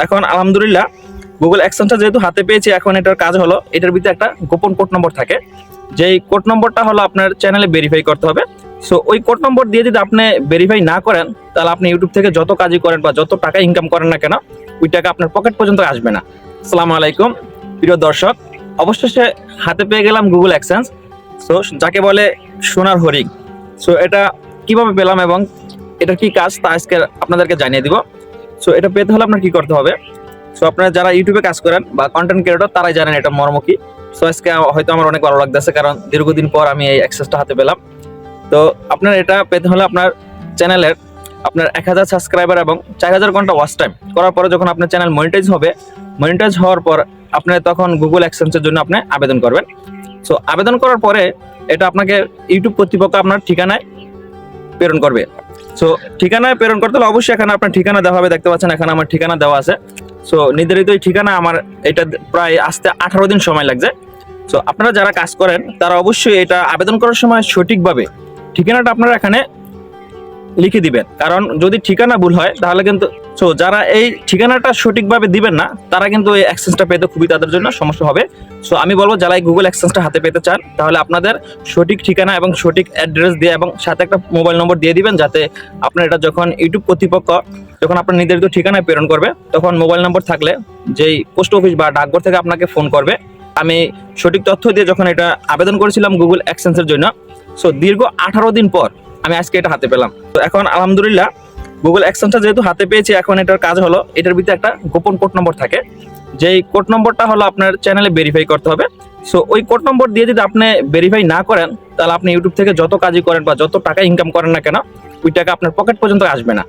এখন আলহামদুলিল্লাহ গুগল অ্যাডসেন্সটা যেহেতু হাতে পেয়েছি, এখন এটার কাজ হলো এটার ভিতরে একটা গোপন কোড নম্বর থাকে, যেই কোড নম্বরটা হলো আপনার চ্যানেলে ভেরিফাই করতে হবে। সো ওই কোড নম্বর দিয়ে যদি আপনি ভেরিফাই না করেন, তাহলে আপনি ইউটিউব থেকে যত কাজই করেন বা যত টাকা ইনকাম করেন না কেন, ওই টাকা আপনার পকেট পর্যন্ত আসবে না। আসসালামু আলাইকুম প্রিয় দর্শক, অবশেষে হাতে পেয়ে গেলাম গুগল অ্যাডসেন্স। সো যাকে বলে সোনার হরিণ। সো এটা কিভাবে পেলাম এবং এটা কি কাজ তা আজকে আপনাদেরকে জানিয়ে দিব। সো এটা পেতে হলে আপনার কি করতে হবে, সো আপনারা যারা ইউটিউবে কাজ করেন বা কন্টেন্ট ক্রিয়েটর তারাই জানেন এটা মর্ম কি। সো আজকে হয়তো আমার অনেক ভালো লাগতেছে, কারণ দীর্ঘদিন পর আমি এই অ্যাক্সেসটা হাতে পেলাম। তো আপনার এটা পেতে হলে আপনার চ্যানেলের আপনার 1000 সাবস্ক্রাইবার এবং 4000 ঘন্টা ওয়াচ টাইম করার পরে যখন আপনার চ্যানেল মনিটাইজ হবে, মনিটাইজ হওয়ার পর আপনি তখন গুগল অ্যাডসেন্সের জন্য আপনি আবেদন করবেন। সো আবেদন করার পরে এটা আপনাকে ইউটিউব কর্তৃপক্ষ আপনার ঠিকানায় প্রেরণ করবে। সো ঠিকানায় প্রেরণ করতে হলে অবশ্যই এখানে আপনার ঠিকানা দেওয়া হবে, দেখতে পাচ্ছেন এখানে আমার ঠিকানা দেওয়া আছে। সো নির্ধারিত এই ঠিকানা আমার এটা প্রায় আসতে 18 দিন সময় লাগছে। সো আপনারা যারা কাজ করেন তারা অবশ্যই এটা আবেদন করার সময় সঠিকভাবে ঠিকানাটা আপনারা এখানে লিখে দিবেন, কারণ যদি ঠিকানা ভুল হয় তাহলে কিন্তু সো যারা এই ঠিকানাটা সঠিকভাবে দিবেন না তারা কিন্তু এই অ্যাক্সেসটা পেতে খুবই তাদের জন্য সমস্যা হবে। সো আমি বলবো যারা এই গুগল অ্যাক্সেসটা হাতে পেতে চান, তাহলে আপনাদের সঠিক ঠিকানা এবং সঠিক অ্যাড্রেস দিয়ে এবং সাথে একটা মোবাইল নম্বর দিয়ে দিবেন, যাতে আপনার এটা যখন ইউটিউব কর্তৃপক্ষ যখন আপনার নির্ধারিত ঠিকানায় প্রেরণ করবে, তখন মোবাইল নম্বর থাকলে যেই পোস্ট অফিস বা ডাকঘর থেকে আপনাকে ফোন করবে। আমি সঠিক তথ্য দিয়ে যখন এটা আবেদন করেছিলাম গুগল অ্যাডসেন্সের জন্য, সো দীর্ঘ 18 দিন পর আমি আজকে এটা হাতে পেলাম। তো এখন আলহামদুলিল্লাহ গুগল অ্যাডসেন্সটা যেহেতু হাতে পেয়েছি, এখন এটার কাজ হলো এটার ভিতরে একটা গোপন কোড নম্বর থাকে, যেই কোড নম্বরটা হলো আপনার চ্যানেলে ভেরিফাই করতে হবে। সো ওই কোড নম্বর দিয়ে যদি আপনি ভেরিফাই না করেন, তাহলে আপনি ইউটিউব থেকে যত কাজই করেন বা যত টাকা ইনকাম করেন না কেন, ওই টাকা আপনার পকেট পর্যন্ত আসবে না।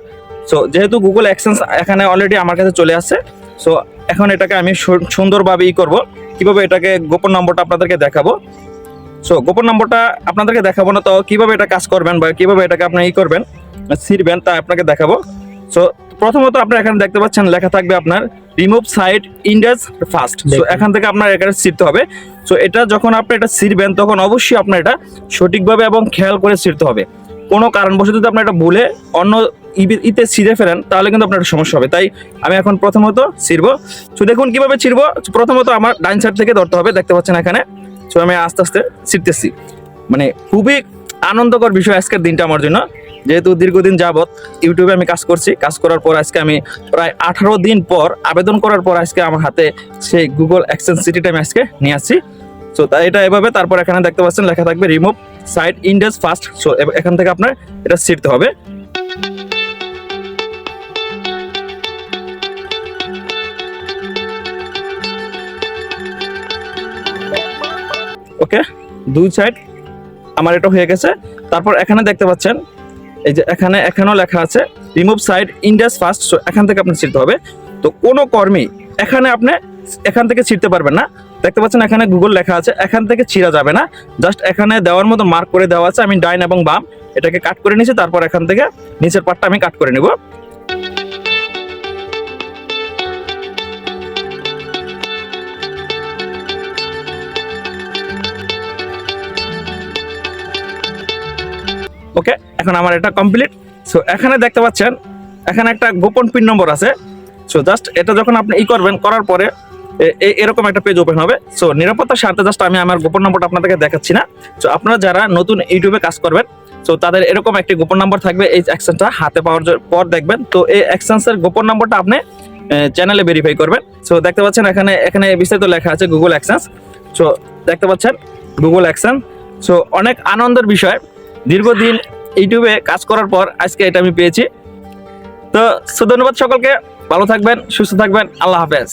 সো যেহেতু গুগল অ্যাডসেন্স এখানে অলরেডি আমার কাছে চলে আসছে, সো এখন এটাকে আমি সুন্দরভাবে করব। কিভাবে এটাকে গোপন নম্বরটা আপনাদেরকে দেখাবো। সো গোপন নম্বরটা আপনাদেরকে দেখাবো না, তো কিভাবে এটা কাজ করবেন বা কিভাবে এটাকে আপনি করবেন ছিড়বেন তা আপনাকে দেখাবো। সো প্রথমত আপনারা এখানে দেখতে পাচ্ছেন লেখা থাকবে আপনার রিমুভ সাইট ইন্ডেজ ফার্স্ট। সো এখান থেকে আপনার এখানে ছিড়তে হবে। সো এটা যখন আপনি এটা ছিড়বেন, তখন অবশ্যই আপনার এটা সঠিকভাবে এবং খেয়াল করে ছিড়তে হবে। কোনো কারণবশত যদি আপনি এটা ভুলে অন্য ইতে ছিঁড়ে ফেলেন, তাহলে কিন্তু আপনার সমস্যা হবে। তাই আমি এখন প্রথমত ছিড়বো। সো দেখুন কিভাবে ছিড়বো। প্রথমত আমার ডাইন সাইড থেকে ধরতে হবে, দেখতে পাচ্ছেন এখানে। সো আমি আস্তে আস্তে ছিড়তেছি। মানে খুবই আনন্দকর বিষয় আজকের দিনটা আমার জন্য, যেহেতু দীর্ঘদিন যাবৎ ইউটিউবে আমি কাজ করছি। কাজ করার পর আজকে আমি প্রায় 18 দিন পর আবেদন করার পর আজকে আমার হাতে সেই গুগল অ্যাডসেন্স সিটিটা আমি আজকে নিয়ে আসছি। সো তাই এটা এভাবে, তারপর এখানে দেখতে পাচ্ছেন লেখা থাকবে রিমুভ সাইট ইন্ডেজ ফার্স্ট। সো এখান থেকে আপনার এটা ছিড়তে হবে। ওকে, দুই সাইড আমার এটা হয়ে গেছে। তারপর এখানে দেখতে পাচ্ছেন এই যে এখানেও লেখা আছে রিমুভ সাইড ইন্ডেজ ফার্স্ট। সো এখান থেকে আপনি ছিড়তে হবে। তো কোনো কর্মী এখান থেকে ছিড়তে পারবেন না। দেখতে পাচ্ছেন এখানে গুগল লেখা আছে, এখান থেকে ছিঁড়া যাবে না। জাস্ট এখানে দেওয়ার মতো মার্ক করে দেওয়া আছে। আমি ডাইন এবং বাম এটাকে কাট করে নিয়েছি। তারপর এখান থেকে নিচের পার্টটা আমি কাট করে নিব। ওকে, এখন আমার এটা কমপ্লিট। সো এখানে দেখতে পাচ্ছেন এখানে একটা গোপন পিন নম্বর আছে। সো জাস্ট এটা যখন আপনি করবেন, করার পরে এরকম একটা পেজ ওপেন হবে। সো নিরাপত্তার স্বার্থে জাস্ট আমি আমার গোপন নম্বরটা আপনাদেরকে দেখাচ্ছি না। সো আপনারা যারা নতুন ইউটিউবে কাজ করবেন, সো তাদের এরকম একটি গোপন নম্বর থাকবে। এই অ্যাকশনটা হাতে পাওয়ার পর দেখবেন, তো এই অ্যাকশনসের গোপন নম্বরটা আপনি চ্যানেলে ভেরিফাই করবেন। সো দেখতে পাচ্ছেন এখানে বিস্তারিত লেখা আছে গুগল অ্যাকশনস। সো দেখতে পাচ্ছেন গুগল অ্যাকশন। সো অনেক আনন্দের বিষয়, দীর্ঘদিন ইউটিউবে কাজ করার পর আজকে এটা আমি পেয়েছি। তো ধন্যবাদ সকলকে, ভালো থাকবেন, সুস্থ থাকবেন, আল্লাহ হাফেজ।